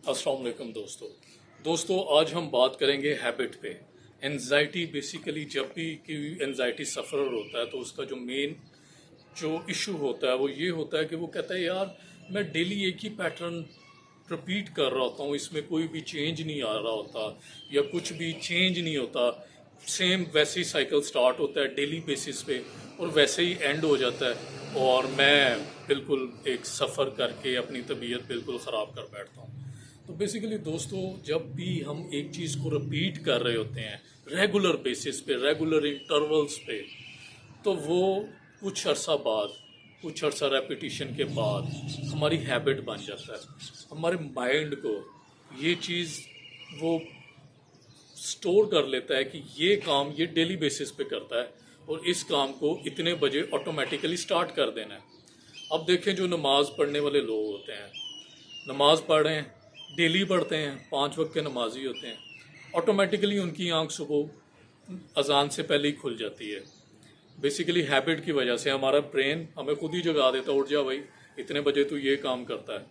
अस्सलाम वालेकुम दोस्तों आज हम बात करेंगे हैबिट पे। एनजाइटी बेसिकली जब भी कोई एनजाइटी सफ़र होता है तो उसका जो इशू होता है वो ये होता है कि वो कहता है यार मैं डेली एक ही पैटर्न रिपीट कर रहा होता हूँ, इसमें कोई भी चेंज नहीं आ रहा होता या कुछ भी चेंज नहीं होता, सेम वैसे ही साइकिल स्टार्ट होता है डेली बेसिस पे और वैसे ही एंड हो जाता है और मैं बिल्कुल एक सफ़र करके अपनी तबीयत बिल्कुल ख़राब कर बैठता हूँ। तो बेसिकली दोस्तों जब भी हम एक चीज़ को रिपीट कर रहे होते हैं रेगुलर बेसिस पे, रेगुलर इंटरवल्स पे, तो वो कुछ अर्सा रेपिटिशन के बाद हमारी हैबिट बन जाता है। हमारे माइंड को ये चीज़ वो स्टोर कर लेता है कि ये काम ये डेली बेसिस पे करता है और इस काम को इतने बजे ऑटोमेटिकली स्टार्ट कर देना है। अब देखें जो नमाज़ पढ़ने वाले लोग होते हैं, नमाज़ पढ़ रहे हैं, डेली पढ़ते हैं, 5 वक्त के नमाजी होते हैं, ऑटोमेटिकली उनकी आंख सुबह अजान से पहले ही खुल जाती है। बेसिकली हैबिट की वजह से हमारा ब्रेन हमें खुद ही जगा देता है, उठ जा भाई इतने बजे तो ये काम करता है।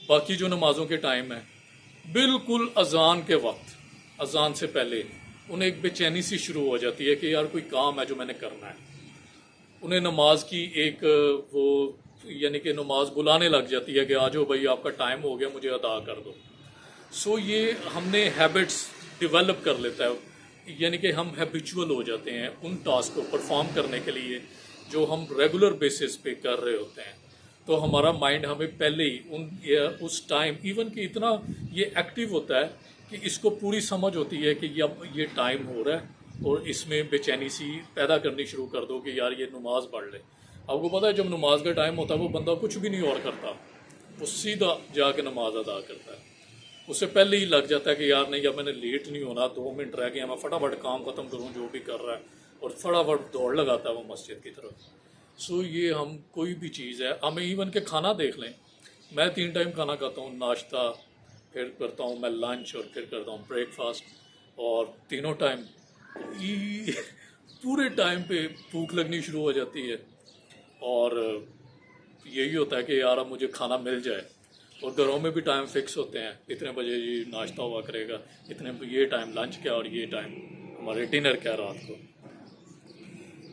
बाकी जो नमाज़ों के टाइम है बिल्कुल अजान के वक्त, अजान से पहले उन्हें एक बेचैनी सी शुरू हो जाती है कि यार कोई काम है जो मैंने करना है। उन्हें नमाज की एक वो यानी कि नमाज बुलाने लग जाती है कि आ जाओ भाई आपका टाइम हो गया, मुझे अदा कर दो। सो ये हमने हैबिट्स डेवलप कर लेता है, यानी कि हम हैबिचुअल हो जाते हैं उन टास्क को परफॉर्म करने के लिए जो हम रेगुलर बेसिस पे कर रहे होते हैं। तो हमारा माइंड हमें पहले ही उस टाइम इवन कि इतना ये एक्टिव होता है कि इसको पूरी समझ होती है कि अब ये टाइम हो रहा है और इसमें बेचैनी सी पैदा करनी शुरू कर दो कि यार ये नमाज पढ़ ले। आपको पता है जब नमाज का टाइम होता है वो बंदा कुछ भी नहीं और करता, वो सीधा जाके नमाज अदा करता है। उससे पहले ही लग जाता है कि यार नहीं अब मैंने लेट नहीं होना, 2 मिनट रह गए, मैं फटाफट काम ख़त्म करूँ जो भी कर रहा है, और फटाफट दौड़ लगाता है वो मस्जिद की तरफ। सो ये हम कोई भी चीज़ है, हमें इवन के खाना देख लें, मैं 3 टाइम खाना खाता हूँ, नाश्ता, फिर करता हूँ मैं लंच और फिर करता हूँ ब्रेकफास्ट, और तीनों टाइम पूरे टाइम पे भूख लगनी शुरू हो जाती है और यही होता है कि यार अब मुझे खाना मिल जाए। और घरों में भी टाइम फिक्स होते हैं, इतने बजे ये नाश्ता हुआ करेगा, इतने ये टाइम लंच क्या और ये टाइम हमारे डिनर क्या रात को।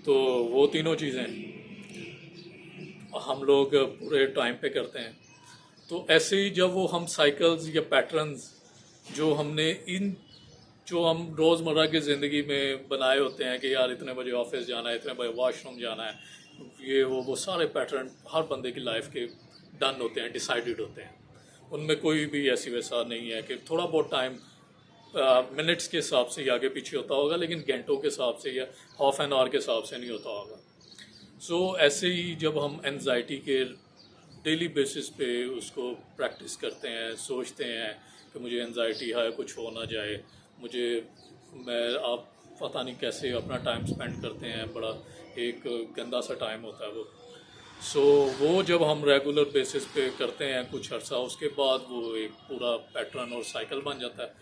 तो वो तीनों चीज़ें हम लोग पूरे टाइम पे करते हैं। तो ऐसे ही जब वो हम साइकिल्स या पैटर्न्स जो हमने जो हम रोज़मर्रा की ज़िंदगी में बनाए होते हैं कि यार इतने बजे ऑफिस जाना है, इतने बजे वॉशरूम जाना है, ये वो सारे पैटर्न हर बंदे की लाइफ के डन होते हैं, डिसाइडेड होते हैं। उनमें कोई भी ऐसी वैसा नहीं है कि थोड़ा बहुत टाइम मिनट्स के हिसाब से आगे पीछे होता होगा, लेकिन घंटों के हिसाब से या हाफ एन आवर के हिसाब से नहीं होता होगा। सो ऐसे ही जब हम एनजाइटी के डेली बेसिस पे उसको प्रैक्टिस करते हैं, सोचते हैं कि मुझे एनजाइटी है, कुछ हो ना जाए आप पता नहीं कैसे अपना टाइम स्पेंड करते हैं, बड़ा एक गंदा सा टाइम होता है वो। सो वो जब हम रेगुलर बेसिस पे करते हैं कुछ अर्सा, उसके बाद वो एक पूरा पैटर्न और साइकिल बन जाता है।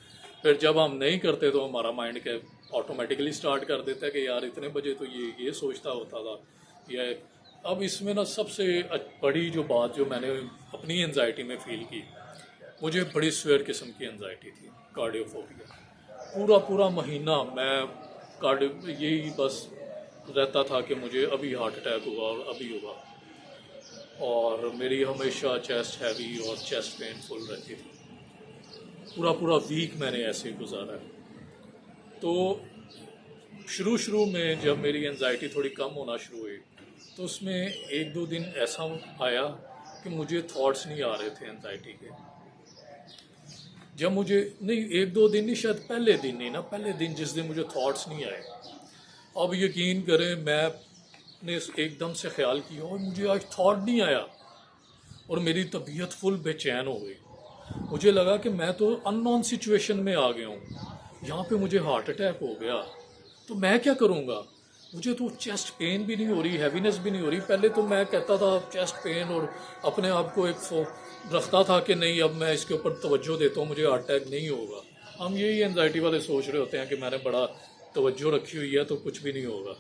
फिर जब हम नहीं करते तो हमारा माइंड के ऑटोमेटिकली स्टार्ट कर देता है कि यार इतने बजे तो ये सोचता होता था ये। अब इसमें ना सबसे बड़ी जो बात जो मैंने अपनी एनजाइटी में फ़ील की, मुझे बड़ी स्वेयर किस्म की एनजाइटी थी, कार्डियोफोबिया। पूरा महीना मैं यही बस रहता था कि मुझे अभी हार्ट अटैक हुआ और अभी हुआ, और मेरी हमेशा चेस्ट हैवी और चेस्ट पेनफुल रहती थी। पूरा वीक मैंने ऐसे ही गुजारा है। तो शुरू में जब मेरी एनजाइटी थोड़ी कम होना शुरू हुई तो उसमें 1-2 दिन ऐसा आया कि मुझे थॉट्स नहीं आ रहे थे एनजाइटी के। जब मुझे नहीं 1-2 दिन नहीं, शायद पहले दिन जिस दिन मुझे थॉट्स नहीं आए, अब यकीन करें मैंने एकदम से ख्याल किया और मुझे आज थॉट नहीं आया और मेरी तबीयत फुल बेचैन हो गई। मुझे लगा कि मैं तो अननोन सिचुएशन में आ गया हूँ, यहाँ पे मुझे हार्ट अटैक हो गया तो मैं क्या करूँगा। मुझे तो चेस्ट पेन भी नहीं हो रही, हैवीनेस भी नहीं हो रही। पहले तो मैं कहता था चेस्ट पेन और अपने आप को एक रखता था कि नहीं अब मैं इसके ऊपर तवज्जो देता हूँ, मुझे हार्ट अटैक नहीं होगा। हम यही एनजाइटी वाले सोच रहे होते हैं कि मैंने बड़ा तवज्जो रखी हुई है तो कुछ भी नहीं होगा।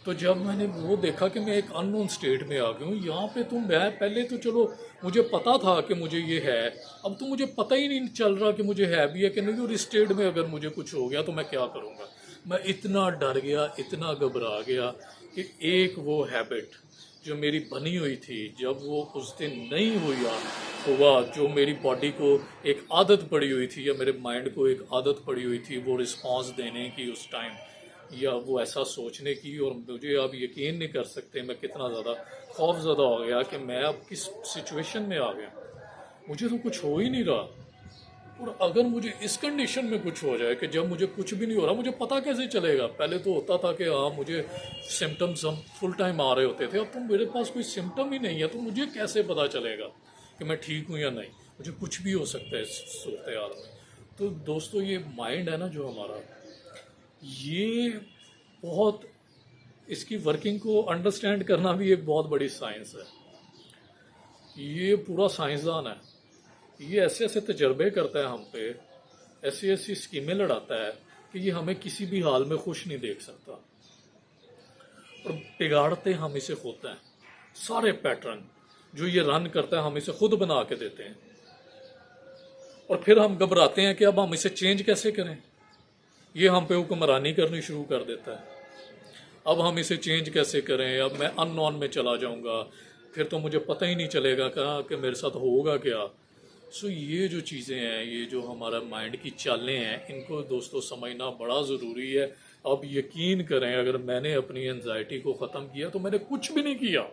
तो जब मैंने वो देखा कि मैं एक अननोन स्टेट में आ गया हूँ यहाँ पे, तो मैं पहले तो चलो मुझे पता था कि मुझे ये है, अब तो मुझे पता ही नहीं चल रहा कि मुझे है भी है कि नहीं, और इस स्टेट में अगर मुझे कुछ हो गया तो मैं क्या करूँगा। मैं इतना डर गया, इतना घबरा गया कि एक वो हैबिट जो मेरी बनी हुई थी, जब वो उस दिन नहीं हुआ, जो मेरी बॉडी को एक आदत पड़ी हुई थी या मेरे माइंड को एक आदत पड़ी हुई थी वो रिस्पॉन्स देने की उस टाइम, या वो ऐसा सोचने की, और मुझे अब यकीन नहीं कर सकते मैं कितना ज़्यादा खौफज़दा हो गया कि मैं अब किस सिचुएशन में आ गया। मुझे तो कुछ हो ही नहीं रहा, और अगर मुझे इस कंडीशन में कुछ हो जाए कि जब मुझे कुछ भी नहीं हो रहा, मुझे पता कैसे चलेगा। पहले तो होता था कि हाँ मुझे सिम्टम्स हम फुल टाइम आ रहे होते थे, अब तो मेरे पास कोई सिम्टम ही नहीं है, तो मुझे कैसे पता चलेगा कि मैं ठीक हूँ या नहीं। मुझे कुछ भी हो सकता है इस सूरत हाल में। तो दोस्तों ये माइंड है ना जो हमारा, ये बहुत, इसकी वर्किंग को अंडरस्टैंड करना भी एक बहुत बड़ी साइंस है। ये पूरा साइंसदान है, ये ऐसे ऐसे तजर्बे करता है हम पे, ऐसी ऐसी स्कीमें लड़ाता है कि ये हमें किसी भी हाल में खुश नहीं देख सकता, और बिगाड़ते हम इसे खुद हैं। सारे पैटर्न जो ये रन करता है हम इसे खुद बना के देते हैं, और फिर हम घबराते हैं कि अब हम इसे चेंज कैसे करें। ये हम पे हुक्मरानी करनी शुरू कर देता है, अब हम इसे चेंज कैसे करें, अब मैं अननोन में चला जाऊंगा, फिर तो मुझे पता ही नहीं चलेगा कि मेरे साथ होगा क्या। सो ये जो चीज़ें हैं, ये जो हमारा माइंड की चालें हैं, इनको दोस्तों समझना बड़ा ज़रूरी है। अब यकीन करें, अगर मैंने अपनी एनजाइटी को ख़त्म किया तो मैंने कुछ भी नहीं किया,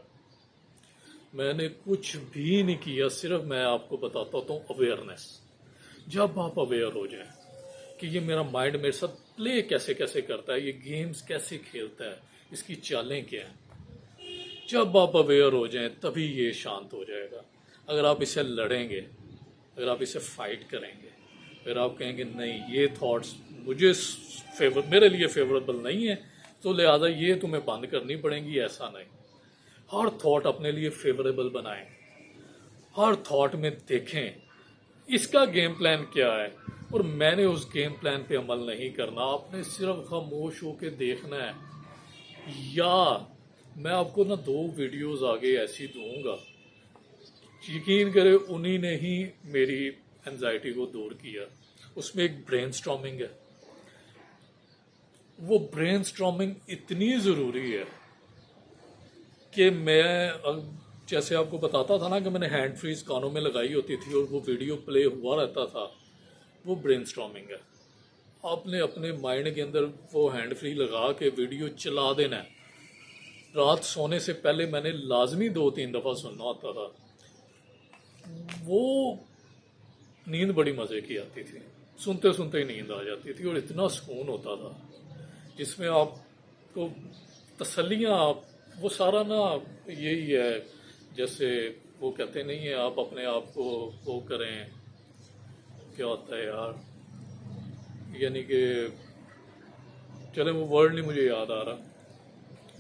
मैंने कुछ भी नहीं किया, सिर्फ मैं आपको बताता हूँ अवेयरनेस। जब आप अवेयर हो जाएं कि ये मेरा माइंड मेरे साथ प्ले कैसे कैसे करता है, ये गेम्स कैसे खेलता है, इसकी चालें क्या हैं, जब आप अवेयर हो जाएं तभी ये शांत हो जाएगा। अगर आप इसे लड़ेंगे, अगर आप इसे फाइट करेंगे, अगर आप कहेंगे नहीं ये थॉट्स मुझे मेरे लिए फेवरेबल नहीं है, तो लिहाजा ये तुम्हें बंद करनी पड़ेंगी, ऐसा नहीं। हर थॉट अपने लिए फेवरेबल बनाएं, हर थॉट में देखें इसका गेम प्लान क्या है, और मैंने उस गेम प्लान पे अमल नहीं करना। आपने सिर्फ खामोश होकर देखना है। या मैं आपको ना 2 वीडियोस आगे ऐसी दूंगा, यकीन करें उन्हीं ने ही मेरी एनजाइटी को दूर किया। उसमें एक ब्रेनस्टॉर्मिंग है, वो ब्रेनस्टॉर्मिंग इतनी ज़रूरी है कि मैं जैसे आपको बताता था ना कि मैंने हैंड फ्रीज कानों में लगाई होती थी और वो वीडियो प्ले हुआ रहता था, वो ब्रेनस्टॉर्मिंग है। आपने अपने माइंड के अंदर वो हैंड फ्री लगा के वीडियो चला देना है। रात सोने से पहले मैंने लाजमी 2-3 दफ़ा सुनना होता था। वो नींद बड़ी मज़े की आती थी, सुनते सुनते ही नींद आ जाती थी, और इतना सुकून होता था जिसमें आपको तसल्लियाँ, वो सारा ना यही है, जैसे वो कहते नहीं है आप अपने आप को वो करें, क्या होता है यार, यानी कि चले वो वर्ड नहीं मुझे याद आ रहा,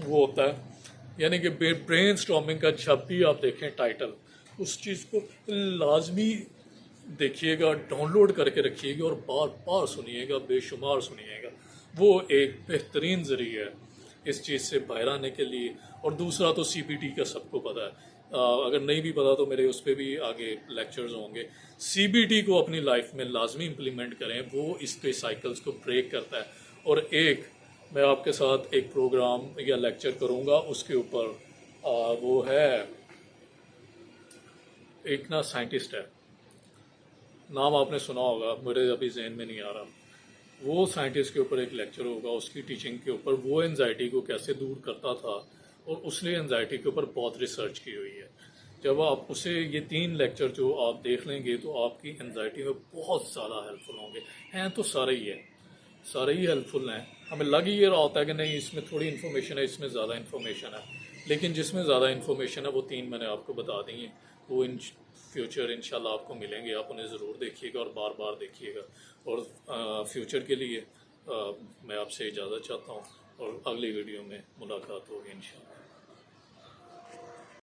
वो होता है यानी कि ब्रेन स्टॉर्मिंग का जब भी आप देखें टाइटल, उस चीज़ को लाजमी देखिएगा, डाउनलोड करके रखिएगा और बार बार सुनिएगा, बेशुमार सुनिएगा। वो एक बेहतरीन ज़रिया है इस चीज़ से बाहर आने के लिए। और दूसरा तो CBT का सबको पता है, अगर नहीं भी पता तो मेरे उस पर भी आगे लेक्चर्स होंगे। CBT को अपनी लाइफ में लाजमी इम्प्लीमेंट करें, वो इसके साइकिल्स को ब्रेक करता है। और एक मैं आपके साथ एक प्रोग्राम या लेक्चर करूँगा उसके ऊपर, वो है एक ना साइंटिस्ट है, नाम आपने सुना होगा, मेरे अभी जहन में नहीं आ रहा। वो साइंटिस्ट के ऊपर एक लेक्चर होगा, उसकी टीचिंग के ऊपर, वो एनजाइटी को कैसे दूर करता था, और उसने एनजाइटी के ऊपर बहुत रिसर्च की हुई है। जब आप उसे ये 3 लेक्चर जो आप देख लेंगे तो आपकी एनजाइटी में बहुत ज़्यादा हेल्पफुल होंगे। हैं तो सारे ही है, सारे ही हेल्पफुल हैं। हमें लग ही ये रहा होता है कि नहीं इसमें थोड़ी इन्फॉर्मेशन है, इसमें ज़्यादा इन्फॉर्मेशन है, लेकिन जिसमें ज़्यादा इन्फॉर्मेशन है वो 3 मैंने आपको बता दी हैं। वो इन फ्यूचर इंशाल्लाह आपको मिलेंगे, आप उन्हें ज़रूर देखिएगा और बार बार देखिएगा। और फ्यूचर के लिए मैं आपसे इजाज़त चाहता हूँ, और अगली वीडियो में मुलाकात होगी इंशाल्लाह।